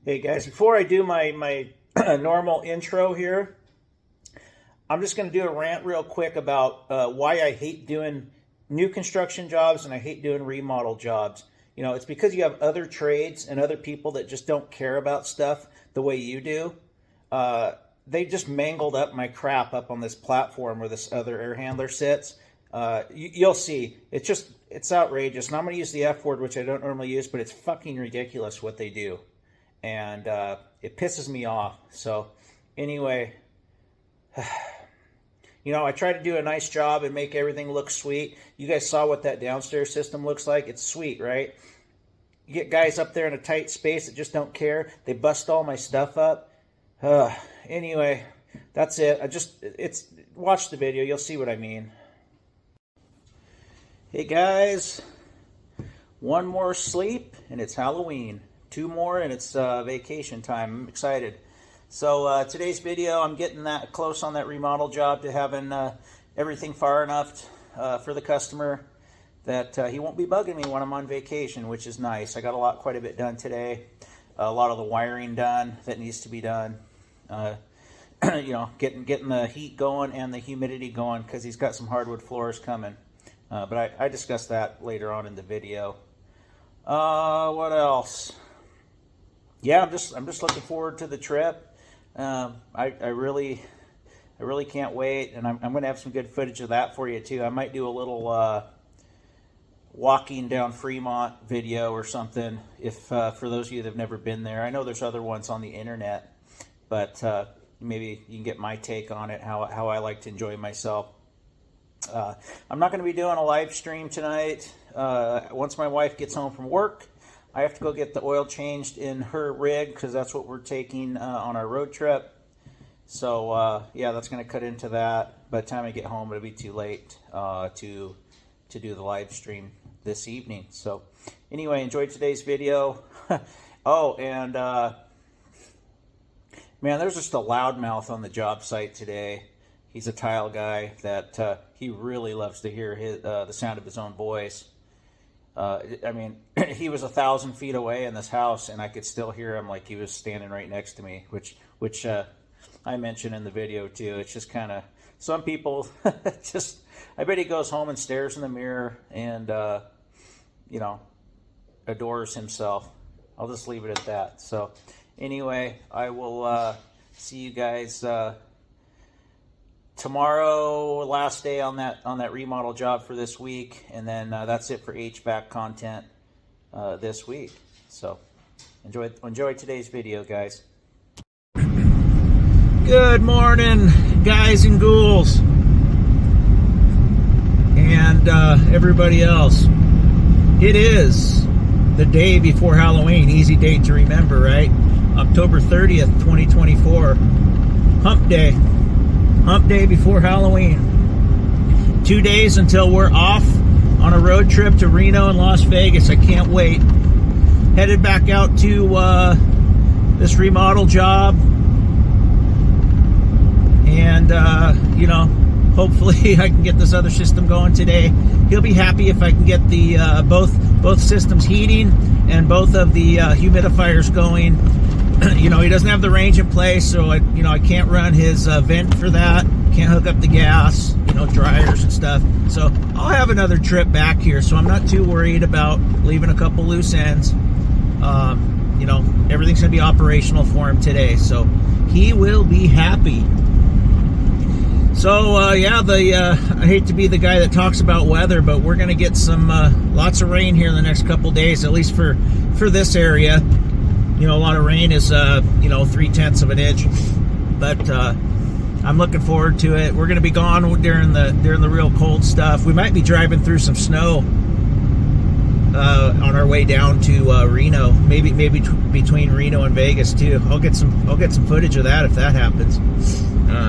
Hey guys, before I do my normal intro here, I'm just going to do a rant real quick about why I hate doing new construction jobs and I hate doing remodel jobs. You know, it's because you have other trades and other people that just don't care about stuff the way you do. They just mangled up my crap up on this platform where this other air handler sits. You'll see. It's outrageous. And I'm going to use the F word, which I don't normally use, but it's fucking ridiculous what they do. And it pisses me off. So anyway, you know, I try to do a nice job and make everything look sweet. You guys saw what that downstairs system looks like. It's sweet, right? You get guys up there in a tight space that just don't care. They bust all my stuff up. Anyway, that's it. Watch the video. You'll see what I mean. Hey guys, one more sleep and it's Halloween. 2 more and it's vacation time. I'm excited. So today's video, I'm getting that close on that remodel job to having everything far enough for the customer that he won't be bugging me when I'm on vacation, which is nice. I got quite a bit done today. A lot of the wiring done that needs to be done. You know, getting the heat going and the humidity going because he's got some hardwood floors coming. But I discussed that later on in the video. What else? Yeah, I'm just looking forward to the trip. I really can't wait, and I'm going to have some good footage of that for you too. I might do a little walking down Fremont video or something if for those of you that have never been there. I know there's other ones on the internet, but maybe you can get my take on it, how I like to enjoy myself. I'm not going to be doing a live stream tonight. Once my wife gets home from work, I have to go get the oil changed in her rig because that's what we're taking on our road trip. So yeah, that's going to cut into that. By the time I get home, it'll be too late to do the live stream this evening. So anyway, enjoy today's video. Oh, and man, there's just a loudmouth on the job site today. He's a tile guy that he really loves to hear the sound of his own voice. I mean, he was 1,000 feet away in this house, and I could still hear him like he was standing right next to me, which I mentioned in the video too. It's just kind of, some people just, I bet he goes home and stares in the mirror and, you know, adores himself. I'll just leave it at that. So anyway, I will see you guys tomorrow, last day on that remodel job for this week, and then that's it for HVAC content this week. So enjoy today's video, guys. Good morning, guys and ghouls, and everybody else. It is the day before Halloween. Easy date to remember, right? October 30th, 2024. Hump Day. Hump Day before Halloween. 2 days until we're off on a road trip to Reno and Las Vegas. I can't wait. Headed back out to this remodel job. And, you know, hopefully I can get this other system going today. He'll be happy if I can get the both systems heating and both of the humidifiers going. You know, he doesn't have the range in place, so I can't run his vent for that. Can't hook up the gas, you know, dryers and stuff. So I'll have another trip back here, so I'm not too worried about leaving a couple loose ends. You know, everything's gonna be operational for him today, so he will be happy. So yeah, I hate to be the guy that talks about weather, but we're gonna get some lots of rain here in the next couple days, at least for this area. You know, a lot of rain is, you know, 3/10 of an inch, but I'm looking forward to it. We're going to be gone during the real cold stuff. We might be driving through some snow on our way down to Reno, maybe between Reno and Vegas too. I'll get some footage of that if that happens.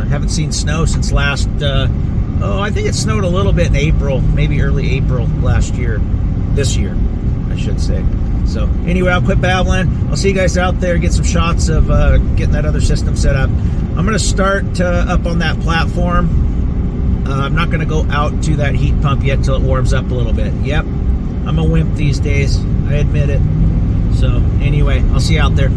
Haven't seen snow since last. I think it snowed a little bit in April, maybe early April this year, I should say. So anyway, I'll quit babbling. I'll see you guys out there, get some shots of getting that other system set up. I'm going to start up on that platform. I'm not going to go out to that heat pump yet till it warms up a little bit. Yep, I'm a wimp these days. I admit it. So anyway, I'll see you out there.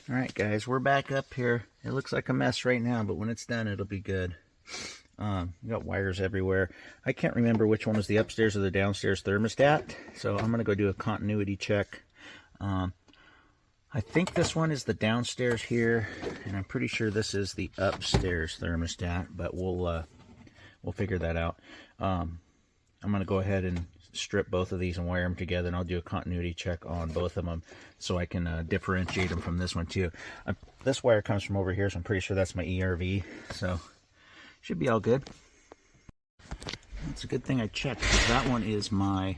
Alright guys, we're back up here. It looks like a mess right now, but when it's done, it'll be good. We got wires everywhere. I can't remember which one was the upstairs or the downstairs thermostat, so I'm going to go do a continuity check. I think this one is the downstairs here, and I'm pretty sure this is the upstairs thermostat, but we'll figure that out. I'm going to go ahead and strip both of these and wire them together, and I'll do a continuity check on both of them so I can differentiate them from this one too. This wire comes from over here, so I'm pretty sure that's my ERV, so should be all good. It's a good thing I checked, because that one is my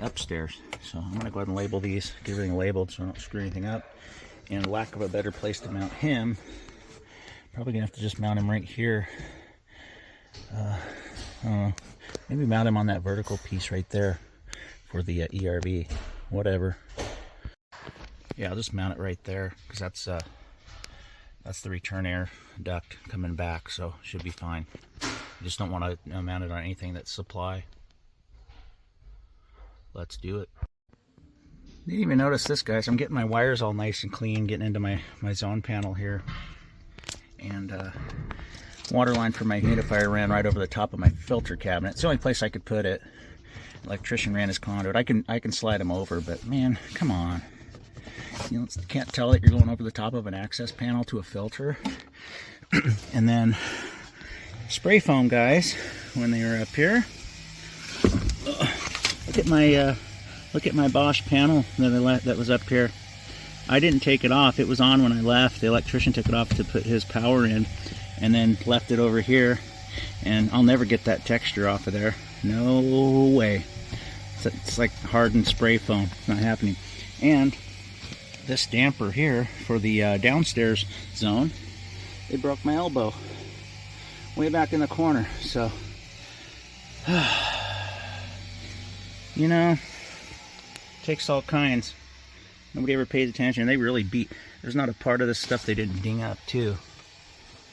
upstairs. So I'm going to go ahead and label these, get everything labeled so I don't screw anything up. And lack of a better place to mount him, probably going to have to just mount him right here. Maybe mount him on that vertical piece right there for the ERV. Whatever. Yeah, I'll just mount it right there, because that's the return air duct coming back, so should be fine. I just don't want to mount it on anything that's supply. Let's do it. Didn't even notice this, guys. I'm getting my wires all nice and clean, getting into my zone panel here. And water line for my humidifier ran right over the top of my filter cabinet. It's the only place I could put it. Electrician ran his conduit. I can slide him over, but man, come on. You know, can't tell that you're going over the top of an access panel to a filter. And then spray foam, guys, when they were up here. Look at my Bosch panel that was up here. I didn't take it off. It was on when I left. The electrician took it off to put his power in, and then left it over here. And I'll never get that texture off of there. No way. It's like hardened spray foam. It's not happening. And this damper here for the downstairs zone, it broke my elbow way back in the corner. So, you know, takes all kinds. Nobody ever pays attention. They really beat. There's not a part of this stuff they didn't ding up too.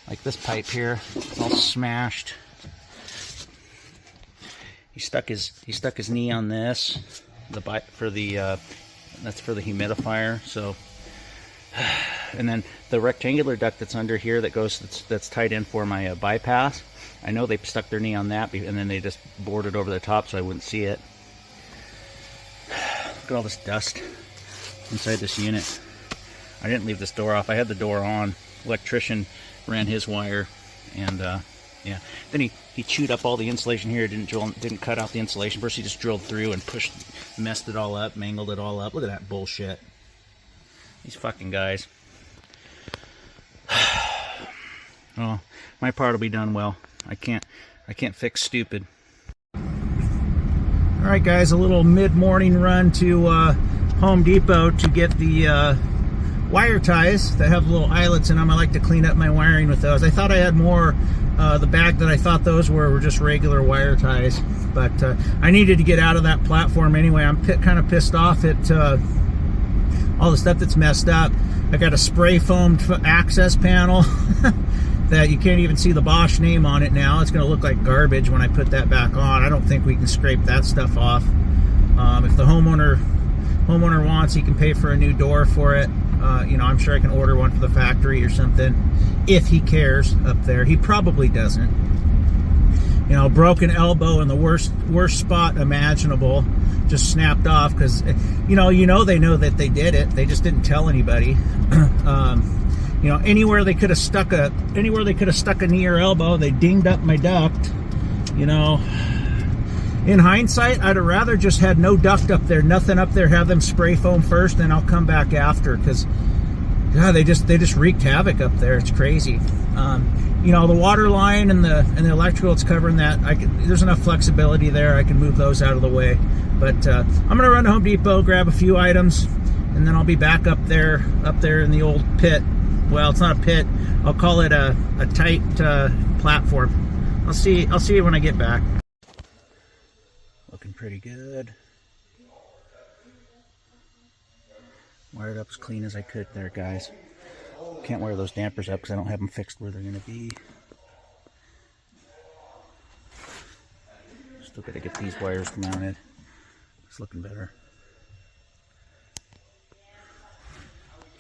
Like this pipe here, it's all smashed. He stuck his knee on this. That's for the humidifier. So, and then the rectangular duct that's under here that's tied in for my bypass. I know they stuck their knee on that, and then they just bored it over the top so I wouldn't see it. Look at all this dust inside this unit. I didn't leave this door off. I had the door on. Electrician ran his wire, and yeah. Then he chewed up all the insulation here. Didn't cut out the insulation. First he just drilled through and messed it all up, mangled it all up. Look at that bullshit. These fucking guys. Oh, my part will be done well. I can't fix stupid. All right, guys, a little mid-morning run to Home Depot to get the wire ties that have little eyelets in them. I like to clean up my wiring with those. I thought I had more. The bag that I thought those were just regular wire ties, but I needed to get out of that platform anyway. I'm kind of pissed off at all the stuff that's messed up. I got a spray foamed access panel that you can't even see the Bosch name on it now. It's going to look like garbage when I put that back on. I don't think we can scrape that stuff off. If the homeowner wants, he can pay for a new door for it. You know, I'm sure I can order one for the factory or something if he cares up there. He probably doesn't. You know, broken elbow in the worst spot imaginable, just snapped off because you know they know that they did it. They just didn't tell anybody. You know, anywhere they could have stuck a knee or elbow, they dinged up my duct. You know, in hindsight, I'd have rather just had no duct up there, nothing up there. Have them spray foam first, then I'll come back after, because God, they just wreaked havoc up there. It's crazy. You know, the water line and the electrical, it's covering that. There's enough flexibility there. I can move those out of the way. But I'm gonna run to Home Depot, grab a few items, and then I'll be back up there in the old pit. Well, it's not a pit. I'll call it a tight platform. I'll see you when I get back. Looking pretty good. Wired up as clean as I could there, guys. Can't wire those dampers up because I don't have them fixed where they're going to be. Still got to get these wires mounted. It's looking better.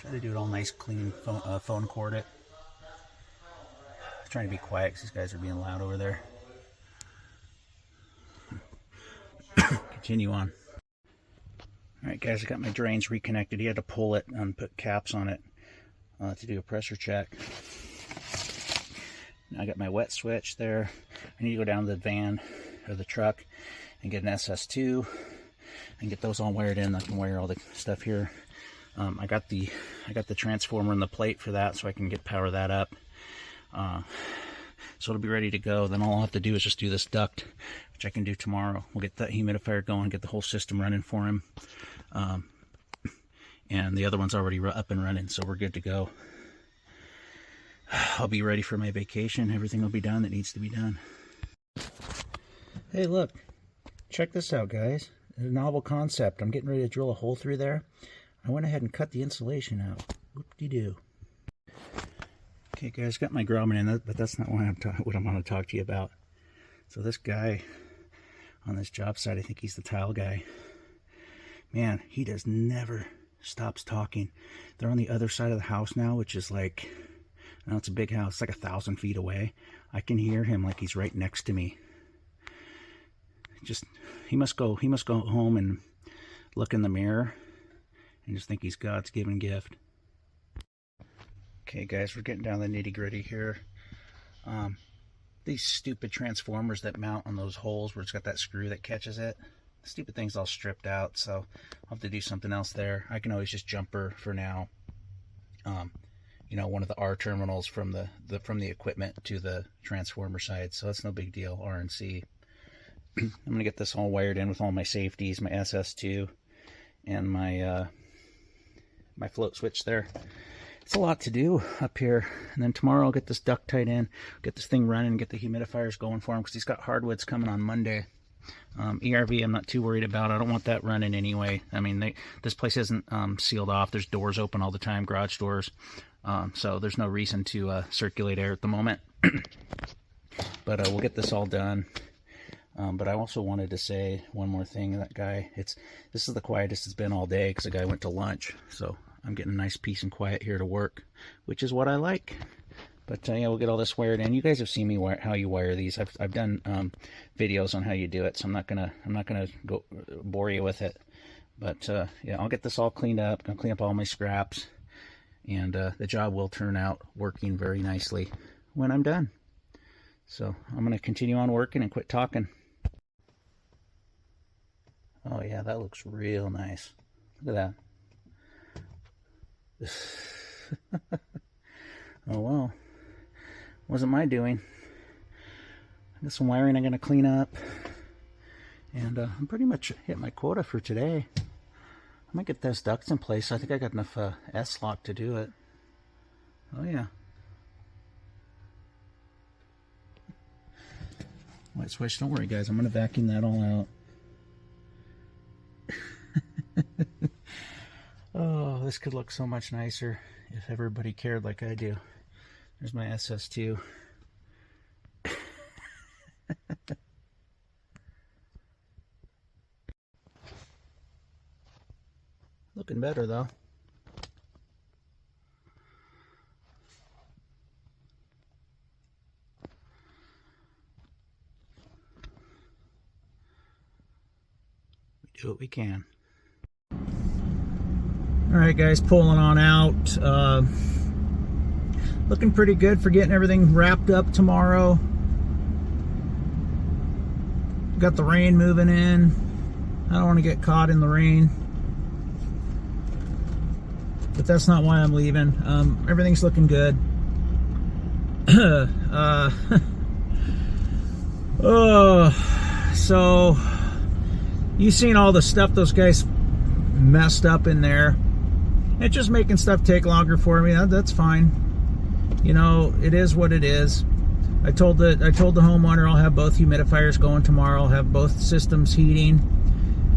Try to do it all nice, clean, phone cord it. I'm trying to be quiet because these guys are being loud over there. Continue on. Alright guys, I got my drains reconnected. You had to pull it and put caps on it to do a pressure check. Now I got my wet switch there. I need to go down to the van or the truck and get an SS2 and get those all wired in. I can wire all the stuff here. I got the transformer and the plate for that, so I can power that up. So it'll be ready to go. Then all I'll have to do is just do this duct, which I can do tomorrow. We'll get that humidifier going, get the whole system running for him. And the other one's already up and running, so we're good to go. I'll be ready for my vacation. Everything will be done that needs to be done. Hey, look. Check this out, guys. A novel concept. I'm getting ready to drill a hole through there. I went ahead and cut the insulation out. Whoop-de-doo. Okay, guys, got my grommet in, but that's not what I'm going to talk to you about. So this guy on this job site, I think he's the tile guy. Man, he just never stops talking. They're on the other side of the house now, which is like, I know it's a big house, it's like 1,000 feet away. I can hear him like he's right next to me. Just, he must go home and look in the mirror and just think he's God's given gift. Okay guys, we're getting down to the nitty-gritty here. These stupid transformers that mount on those holes where it's got that screw that catches it, the stupid thing's all stripped out, so I'll have to do something else there. I can always just jumper for now. You know, one of the R terminals from the equipment to the transformer side, so that's no big deal. R and C. I'm gonna get this all wired in with all my safeties, my SS2 and my my float switch there. It's a lot to do up here. And then tomorrow I'll get this duct tied in, get this thing running, get the humidifiers going for him, because he's got hardwoods coming on Monday. ERV I'm not too worried about. I don't want that running anyway. I mean, this place isn't sealed off. There's doors open all the time, garage doors. So there's no reason to circulate air at the moment. But we'll get this all done. But I also wanted to say one more thing. That guy, this is the quietest it's been all day because the guy went to lunch. So I'm getting a nice peace and quiet here to work, which is what I like. But yeah, we'll get all this wired in. You guys have seen me how you wire these. I've done videos on how you do it, so I'm not gonna go bore you with it. But yeah, I'll get this all cleaned up. Gonna clean up all my scraps, and the job will turn out working very nicely when I'm done. So I'm gonna continue on working and quit talking. Oh yeah, that looks real nice. Look at that. Oh well, wasn't my doing. I got some wiring I'm going to clean up, and I'm pretty much hit my quota for today. I might get those ducts in place. I think I got enough S-lock to do it. Oh yeah. White switch, don't worry guys, I'm going to vacuum that all out. Oh, this could look so much nicer if everybody cared like I do. There's my SS2. Looking better though. Do what we can. Alright guys, pulling on out. Looking pretty good for getting everything wrapped up tomorrow. Got the rain moving in. I don't want to get caught in the rain. But that's not why I'm leaving. Everything's looking good. So you've seen all the stuff those guys messed up in there. It's just making stuff take longer for me. That's fine. You know, it is what it is. I told the homeowner I'll have both humidifiers going tomorrow. I'll have both systems heating.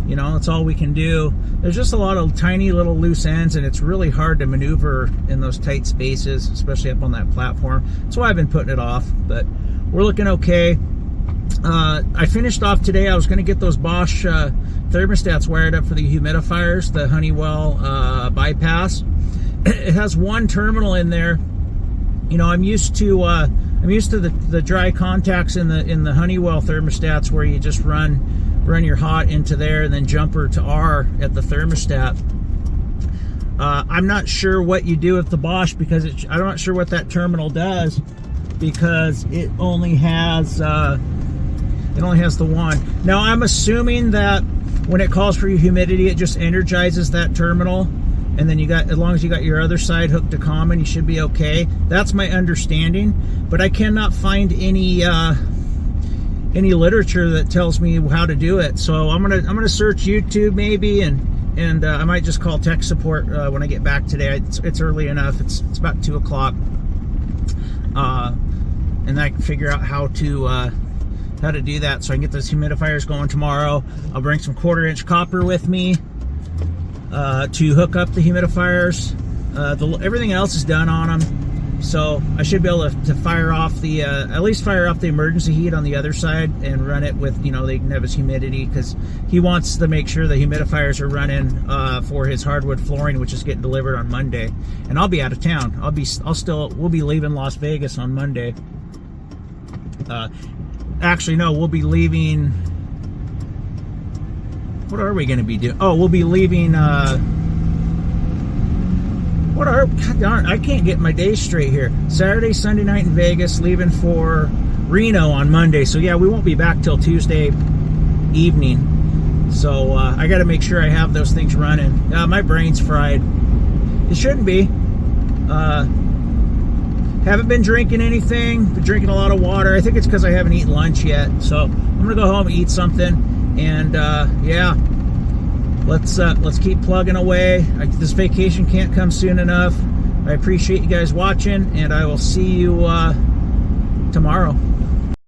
You know, that's all we can do. There's just a lot of tiny little loose ends, and it's really hard to maneuver in those tight spaces, especially up on that platform. That's why I've been putting it off, but we're looking okay. I finished off today. I was going to get those Bosch thermostats wired up for the humidifiers, the Honeywell bypass. it has one terminal in there. You know, I'm used to the dry contacts in the Honeywell thermostats, where you just run your hot into there and then jumper to R at the thermostat. I'm not sure what you do with the Bosch, because I'm not sure what that terminal does, because it only has the one. Now I'm assuming that when it calls for your humidity, it just energizes that terminal, and then as long as you got your other side hooked to common, you should be okay. That's my understanding, but I cannot find any literature that tells me how to do it. So I'm gonna search YouTube maybe, and I might just call tech support when I get back today. It's early enough. It's about 2 o'clock, and I can figure out how to do that, so I can get those humidifiers going tomorrow. I'll bring some 1/4-inch copper with me to hook up the humidifiers. Everything else is done on them, so I should be able to fire off at least fire off the emergency heat on the other side and run it with, they can have his humidity, because he wants to make sure the humidifiers are running for his hardwood flooring, which is getting delivered on Monday. And I'll be out of town. We'll be leaving Las Vegas on Monday. Actually, no, we'll be leaving. What are we going to be doing? Oh, we'll be leaving. God darn, I can't get my days straight here. Saturday, Sunday night in Vegas, leaving for Reno on Monday. So yeah, we won't be back till Tuesday evening. So I got to make sure I have those things running. My brain's fried. It shouldn't be. Haven't been drinking anything. Been drinking a lot of water. I think it's because I haven't eaten lunch yet. So I'm gonna go home and eat something. And yeah, let's keep plugging away. This vacation can't come soon enough. I appreciate you guys watching, and I will see you tomorrow.